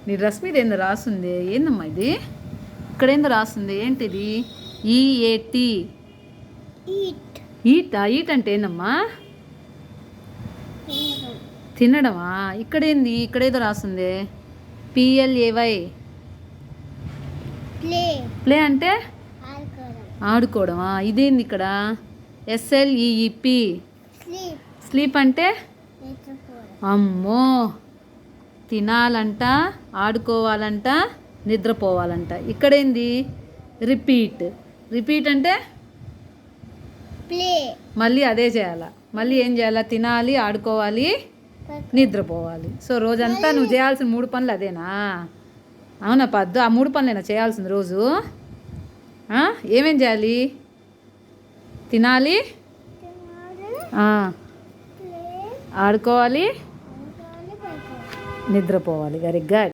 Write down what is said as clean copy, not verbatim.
నీ డ్రెస్ మీద ఏందో రాస్తుంది, ఏందమ్మా ఇది? ఇక్కడ ఏందో రాస్తుంది, ఏంటిది? ఈఏటి. ఈటా? ఈట్ అంటే ఏందమ్మా? తినడమా? ఇక్కడేంది? ఇక్కడేదో రాస్తుంది, పిఎల్ఏవై. ప్లే అంటే ఆడుకోవడమా? ఇదేంది ఇక్కడ? ఎస్ఎల్ఈఈపి. స్లీప్ అంటే? అమ్మో, తినాలంట, ఆడుకోవాలంట, నిద్రపోవాలంట. ఇక్కడేంది? రిపీట్. రిపీట్ అంటే మళ్ళీ అదే చేయాలా? మళ్ళీ ఏం చేయాలా? తినాలి, ఆడుకోవాలి, నిద్రపోవాలి. సో రోజంతా నువ్వు చేయాల్సిన 3 పనులు అదేనా? అవునా పద్దు? ఆ 3 పనులేనా చేయాల్సింది రోజు? ఏమేం చేయాలి? తినాలి, ఆడుకోవాలి, నిద్రపోవాలి. Very good.